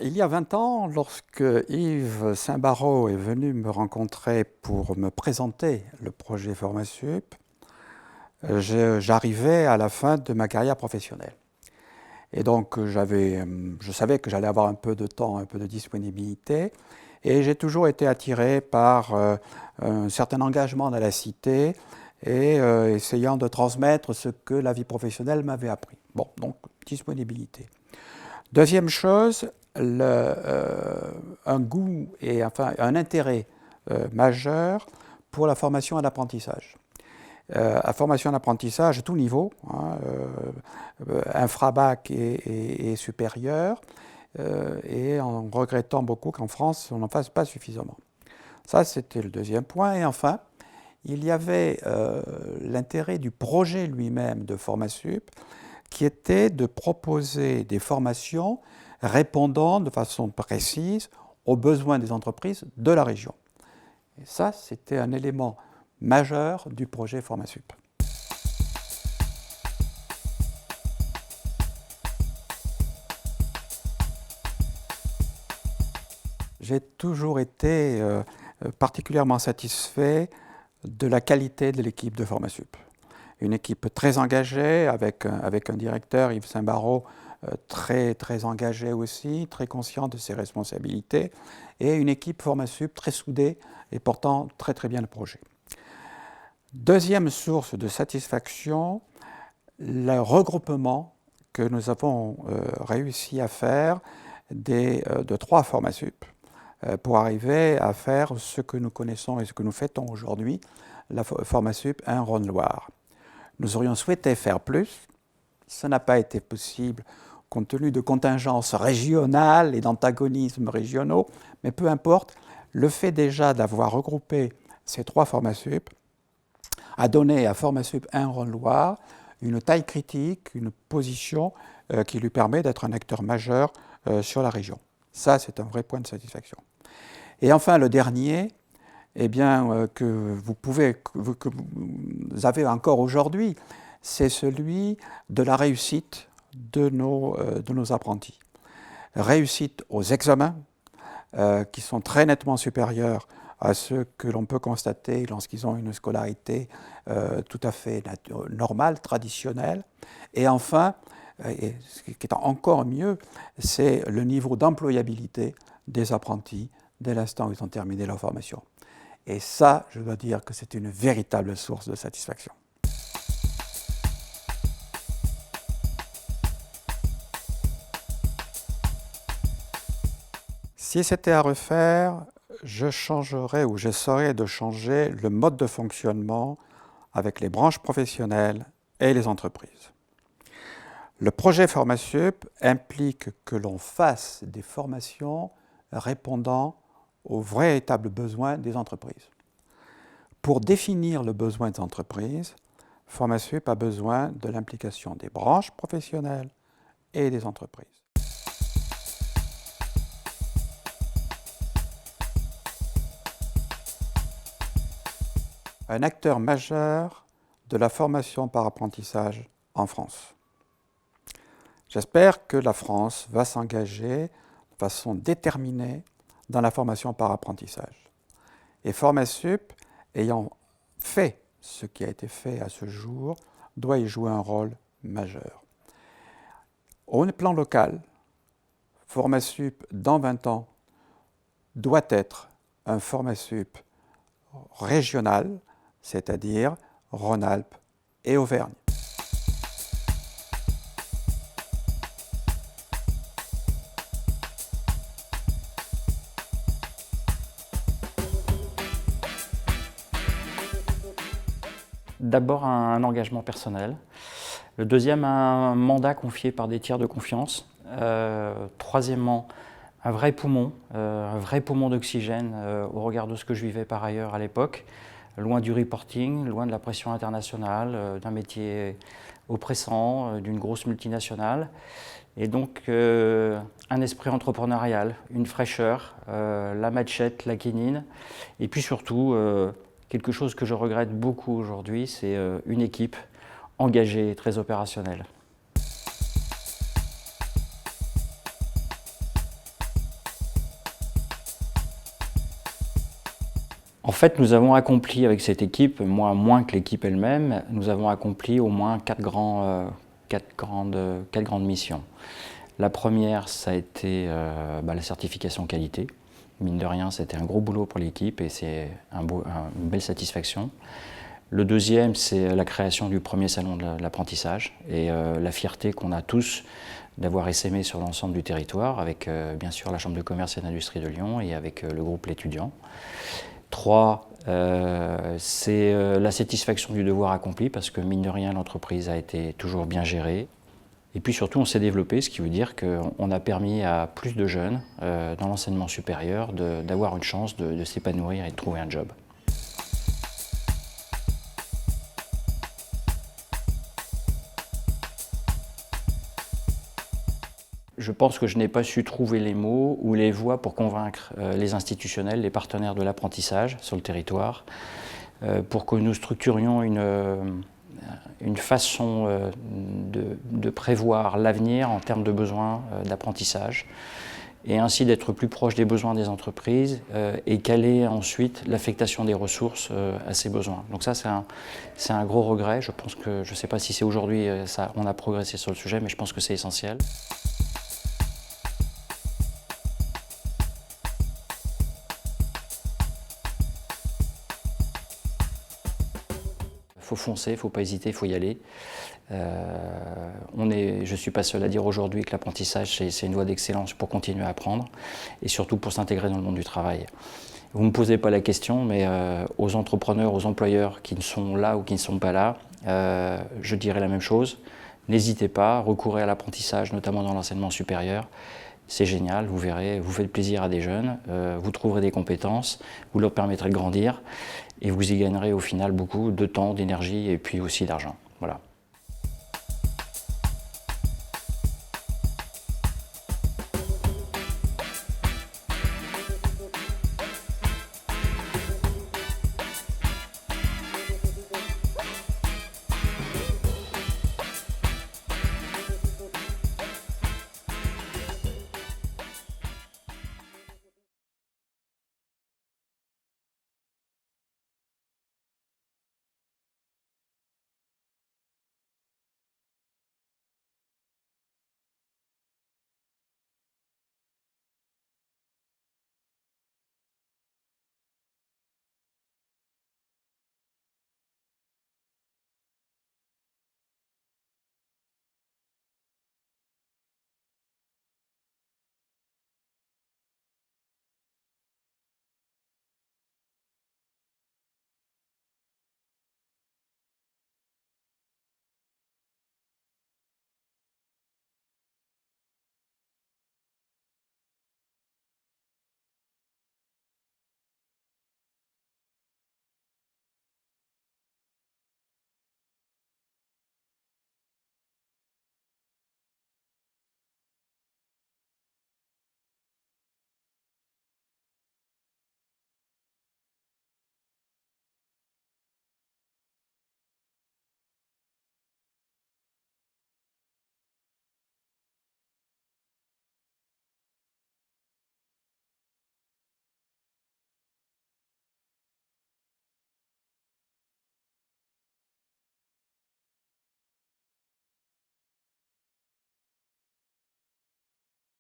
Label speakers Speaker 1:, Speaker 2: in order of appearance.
Speaker 1: Il y a 20 ans, lorsque Yves Saint-Barrault est venu me rencontrer pour me présenter le projet Formasup, j'arrivais à la fin de ma carrière professionnelle. Et donc, je savais que j'allais avoir un peu de temps, un peu de disponibilité. Et j'ai toujours été attiré par un certain engagement dans la cité et essayant de transmettre ce que la vie professionnelle m'avait appris. Bon, donc, disponibilité. Deuxième chose, un goût et enfin un intérêt majeur pour la formation et l'apprentissage. La formation et l'apprentissage à tout niveau, infra-bac et supérieur, et en regrettant beaucoup qu'en France, on n'en fasse pas suffisamment. Ça, c'était le deuxième point. Et enfin, il y avait l'intérêt du projet lui-même de Formasup, qui était de proposer des formations répondant de façon précise aux besoins des entreprises de la région. Et ça, c'était un élément majeur du projet Formasup. J'ai toujours été particulièrement satisfait de la qualité de l'équipe de Formasup. Une équipe très engagée, avec un directeur, Yves Saint-Barrault, très engagé aussi, très conscient de ses responsabilités, et une équipe Formasup très soudée et portant très bien le projet. Deuxième source de satisfaction, le regroupement que nous avons réussi à faire de 3 Formasup pour arriver à faire ce que nous connaissons et ce que nous fêtons aujourd'hui, la Formasup 1 Rhône-Loire. Nous aurions souhaité faire plus, ça n'a pas été possible compte tenu de contingences régionales et d'antagonismes régionaux, mais peu importe, le fait déjà d'avoir regroupé ces 3 Formasup a donné à Formasup 1 Rhône-Loire une taille critique, une position qui lui permet d'être un acteur majeur sur la région. Ça, c'est un vrai point de satisfaction. Et enfin, le dernier, que vous avez encore aujourd'hui, c'est celui de la réussite de nos apprentis. Réussite aux examens, qui sont très nettement supérieurs à ceux que l'on peut constater lorsqu'ils ont une scolarité tout à fait normale, traditionnelle. Et enfin, et ce qui est encore mieux, c'est le niveau d'employabilité des apprentis dès l'instant où ils ont terminé leur formation. Et ça, je dois dire que c'est une véritable source de satisfaction. Si c'était à refaire, je changerais ou j'essaierais de changer le mode de fonctionnement avec les branches professionnelles et les entreprises. Le projet Formasup implique que l'on fasse des formations répondant aux véritables besoins des entreprises. Pour définir le besoin des entreprises, Formasup a besoin de l'implication des branches professionnelles et des entreprises. Un acteur majeur de la formation par apprentissage en France. J'espère que la France va s'engager de façon déterminée dans la formation par apprentissage. Et Formasup, ayant fait ce qui a été fait à ce jour, doit y jouer un rôle majeur. Au plan local, Formasup, dans 20 ans, doit être un Formasup régional, c'est-à-dire Rhône-Alpes et Auvergne.
Speaker 2: D'abord un engagement personnel. Le deuxième, un mandat confié par des tiers de confiance. Troisièmement, un vrai poumon d'oxygène au regard de ce que je vivais par ailleurs à l'époque. Loin du reporting, loin de la pression internationale, d'un métier oppressant, d'une grosse multinationale. Et donc un esprit entrepreneurial, une fraîcheur, la machette, la quinine. Et puis surtout, quelque chose que je regrette beaucoup aujourd'hui, c'est une équipe engagée et très opérationnelle. fait, nous avons accompli avec cette équipe, moi moins que l'équipe elle-même, nous avons accompli au moins quatre grandes missions. La première, ça a été la certification qualité. Mine de rien, c'était un gros boulot pour l'équipe et c'est une belle satisfaction. Le deuxième, c'est la création du premier salon de l'apprentissage et la fierté qu'on a tous d'avoir essaimé sur l'ensemble du territoire avec bien sûr la Chambre de commerce et d'industrie de Lyon et avec le groupe L'Étudiant. 3, c'est la satisfaction du devoir accompli parce que mine de rien, l'entreprise a été toujours bien gérée. Et puis surtout, on s'est développé, ce qui veut dire qu'on a permis à plus de jeunes dans l'enseignement supérieur d'avoir une chance de s'épanouir et de trouver un job. Je pense que je n'ai pas su trouver les mots ou les voies pour convaincre les institutionnels, les partenaires de l'apprentissage sur le territoire, pour que nous structurions une façon de prévoir l'avenir en termes de besoins d'apprentissage et ainsi d'être plus proche des besoins des entreprises et caler ensuite l'affectation des ressources à ces besoins. Donc ça, c'est un gros regret. Je pense que, je ne sais pas si c'est aujourd'hui, on a progressé sur le sujet, mais je pense que c'est essentiel. Il faut foncer, il ne faut pas hésiter, il faut y aller. Je ne suis pas seul à dire aujourd'hui que l'apprentissage, c'est une voie d'excellence pour continuer à apprendre et surtout pour s'intégrer dans le monde du travail. Vous ne me posez pas la question, mais aux entrepreneurs, aux employeurs qui ne sont là ou qui ne sont pas là, je dirais la même chose. N'hésitez pas, recourez à l'apprentissage, notamment dans l'enseignement supérieur. C'est génial, vous verrez, vous faites plaisir à des jeunes, vous trouverez des compétences, vous leur permettrez de grandir et vous y gagnerez au final beaucoup de temps, d'énergie et puis aussi d'argent. Voilà.